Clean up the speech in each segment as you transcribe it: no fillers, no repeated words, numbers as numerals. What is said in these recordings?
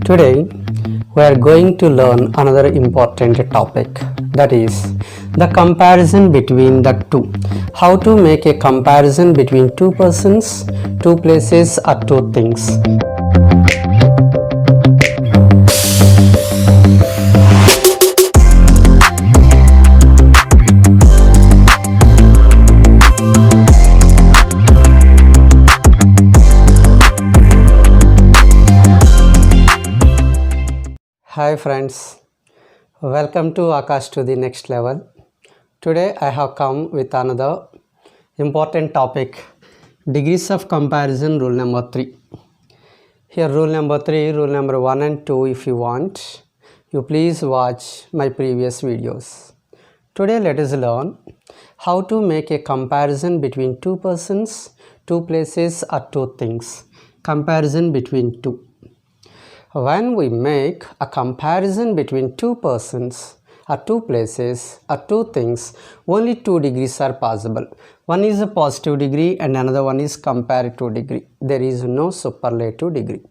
Today we are going to learn another important topic, that is the comparison between the two. How to make a comparison between two persons, two places or two things. Hi friends, welcome to Akash to the next level. Today I have come with another important topic, degrees of comparison rule number 3. Here rule number 3, rule number 1 and 2, if you want, you please watch my previous videos. Today let us learn how to make a comparison between two persons, two places or two things. Comparison between two. When we make a comparison between two persons or two places or two things, only 2 degrees are possible. One is a positive degree and another one is comparative degree. There is no superlative degree.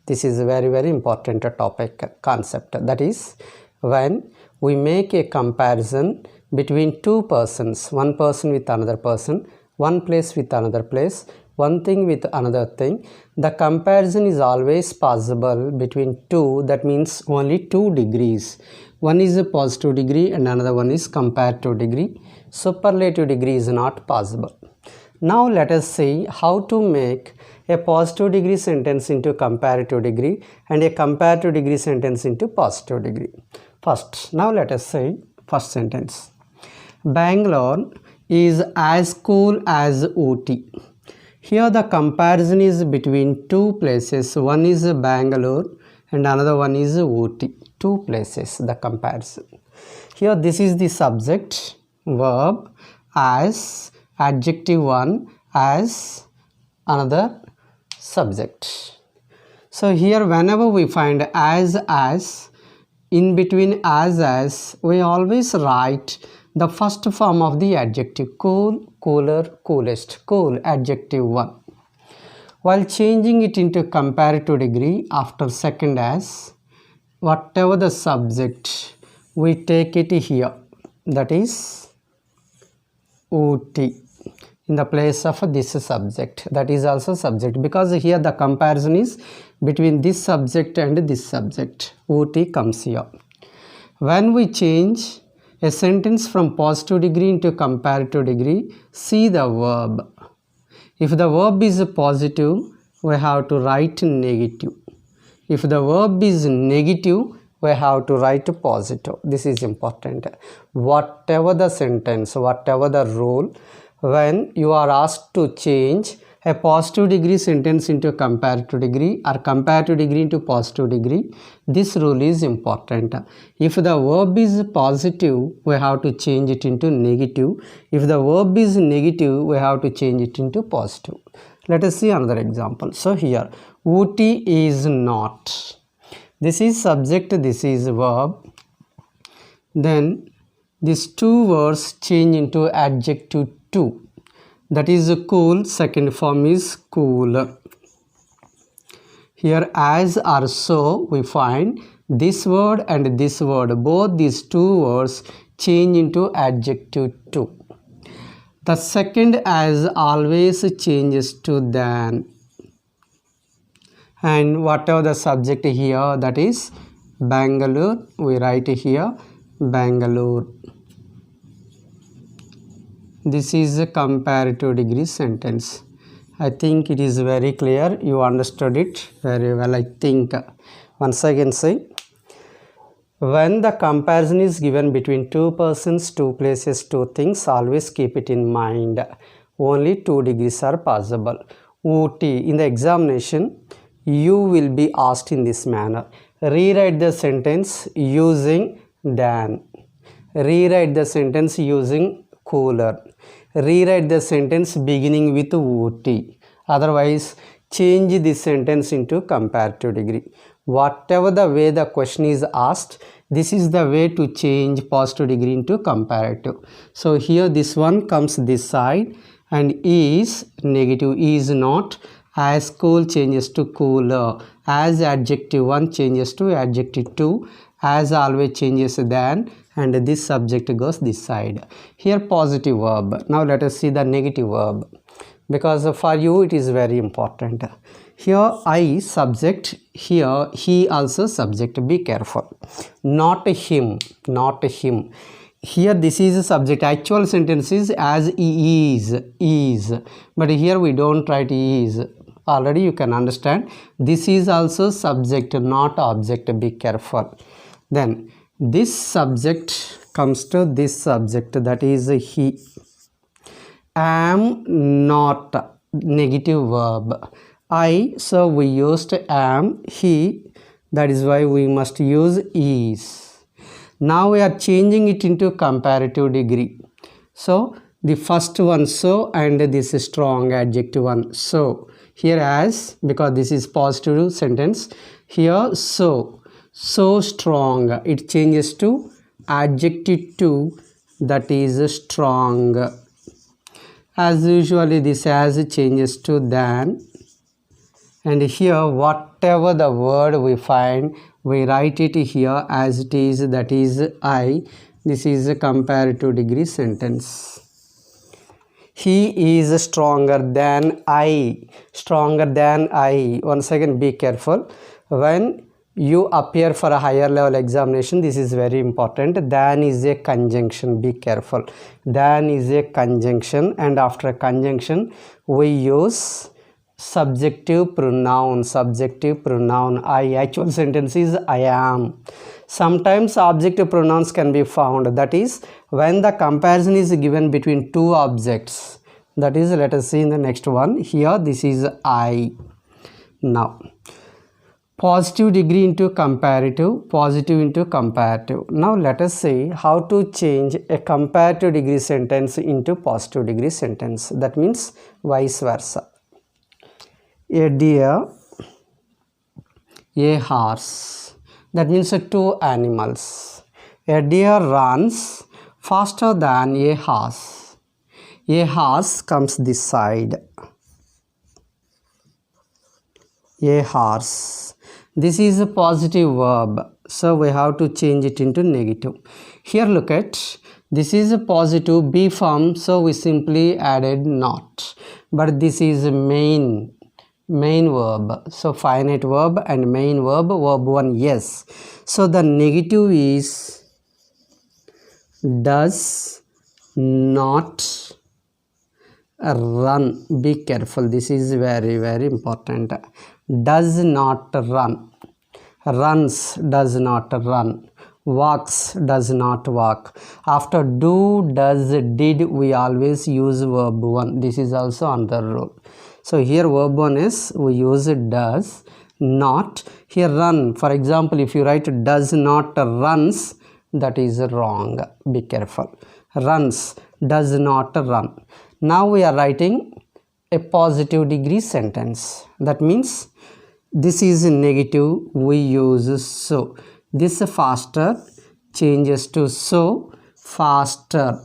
This is a very important topic concept. That is, when we make a comparison between two persons, one person with another person, one place with another place, one thing with another thing, the comparison is always possible between two. That means only 2 degrees. One is a positive degree and another one is comparative degree. Superlative degree is not possible. Now let us see how to make a positive degree sentence into comparative degree and a comparative degree sentence into positive degree. First, now let us say first sentence. Bangalore is as cool as Ooty. Here the comparison is between two places. One is Bangalore and another one is Ooty. Two places, the comparison. Here this is the subject, verb, as, adjective 1, as, another subject. So here whenever we find as, in between as, we always write the first form of the adjective, cool, cooler, coolest, cool, adjective 1. While changing it into comparative degree after second as, whatever the subject, we take it here, that is Ooty, in the place of this subject. That is also subject, because here the comparison is between this subject and this subject. Ooty comes here. When we change a sentence from positive degree into comparative degree, see the verb. If the verb is positive, we have to write negative. If the verb is negative, we have to write positive. This is important. Whatever the sentence, whatever the rule, when you are asked to change a positive degree sentence into comparative degree or comparative degree into positive degree, this rule is important. If the verb is positive, we have to change it into negative. If the verb is negative, we have to change it into positive. Let us see another example. So here, Ooty is not. This is subject, this is verb. Then these two words change into adjective 2. That is cool, second form is cooler. Here as or so, we find this word and this word, both these two words change into adjective 2. The second as always changes to than. And whatever the subject here, that is Bangalore, we write here Bangalore. This is a comparative degree sentence. I think it is very clear. You understood it very well, I think. Once again say, when the comparison is given between two persons, two places, two things, always keep it in mind. Only 2 degrees are possible. Ooty, in the examination, you will be asked in this manner. Rewrite the sentence using than. Rewrite the sentence using cooler. Rewrite the sentence beginning with Ooty. Otherwise, change this sentence into comparative degree. Whatever the way the question is asked, this is the way to change positive degree into comparative. So here this one comes this side and is negative, is not, As cool changes to cooler. As adjective 1 changes to adjective 2. As always changes than, and this subject goes this side. Here positive verb. Now let us see the negative verb, because for you it is very important. Here I subject, here he also subject. Be careful. Not him, not him. Here this is a subject. Actual sentence is as he is, but here we don't write is. Already you can understand. This is also subject, not object. Be careful. Then this subject comes to this subject, that is he. Am not, negative verb. I, so we used am, he, that is why we must use is. Now we are changing it into comparative degree. So the first one so, and this is strong adjective one so. Here as, because this is positive sentence, here so strong, it changes to adjective 2, that is strong. As usually this as changes to than, and here whatever the word we find, we write it here as it is, that is I. This is a comparative degree sentence. He is stronger than I. Stronger than I. Once again, be careful. When you appear for a higher level examination, this is very important. Than is a conjunction. Be careful. Than is a conjunction, and after a conjunction we use subjective pronoun. Subjective pronoun I. Actual sentence is I am. Sometimes objective pronouns can be found, that is when the comparison is given between two objects. That is, let us see in the next one. Here this is I. Now positive degree into comparative, positive into comparative. Now let us see how to change a comparative degree sentence into positive degree sentence. That means vice versa. A deer, a horse. That means two animals. A deer runs faster than a horse. A horse comes this side. A horse. This is a positive verb, so we have to change it into negative. Here look at, this is a positive be form, so we simply added not. But this is a main verb, so finite verb and main verb, verb 1 yes. So the negative is does not run. Be careful, this is very important. Does not run. Runs, does not run. Walks, does not walk. After do, does, did, we always use verb 1. This is also another rule. So here verb 1 is we use does not. Here run, for example, if you write does not runs, that is wrong. Be careful. Runs, does not run. Now we are writing a positive degree sentence. That means this is negative, we use so. This faster changes to so, faster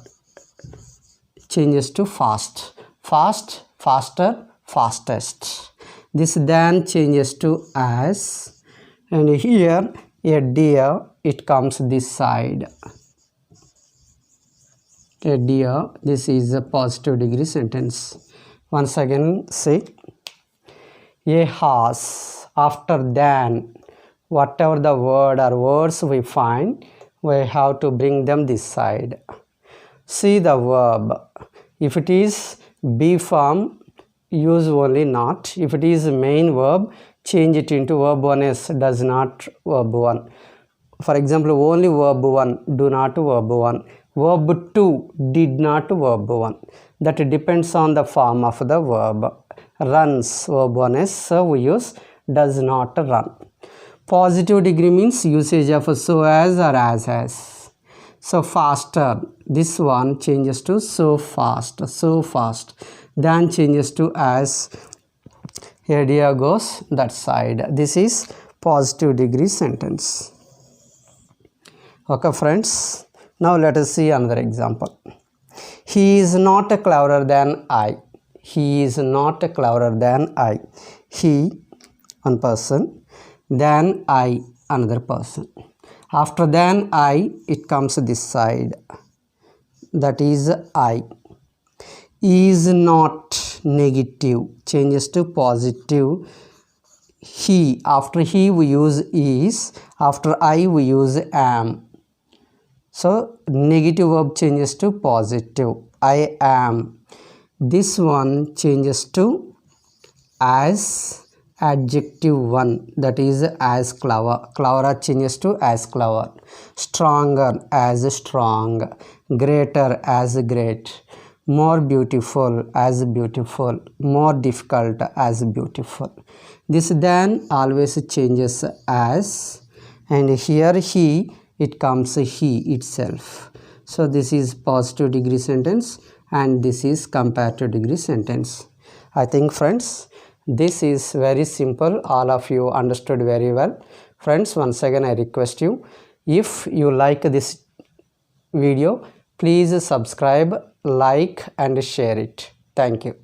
changes to fast. Fast, faster, fastest. This than changes to as, and here a deer, it comes this side. A deer, this is a positive degree sentence. Once again say a horse. After than, whatever the word or words we find, we have to bring them this side. See the verb. If it is be form, use only not. If it is main verb, change it into verb 1 is does not, verb 1. For example, only verb 1, do not, verb 1. Verb 2, did not, verb 1. That depends on the form of the verb. Runs, verb 1 is, so we use does not run. Positive degree means usage of so as or as. So faster, this one changes to so fast, then changes to as. A deer goes that side. This is positive degree sentence. Okay friends, now let us see another example. He is not cleverer than I. he is not cleverer than I. He, one person, then I, another person. After than I, it comes this side, that is I. Is not negative, changes to positive. He, after he we use is, after I we use am. So negative verb changes to positive, I am. This one changes to as adjective one, that is as clever. Clever changes to as clever. Stronger as strong. Greater as great. More beautiful as beautiful. More difficult as beautiful. This then always changes as, and here he, it comes he itself. So this is positive degree sentence and this is comparative degree sentence. I think friends, this is very simple. All of you understood very well. Friends, once again I request you, if you like this video, please subscribe, like and share it. Thank you.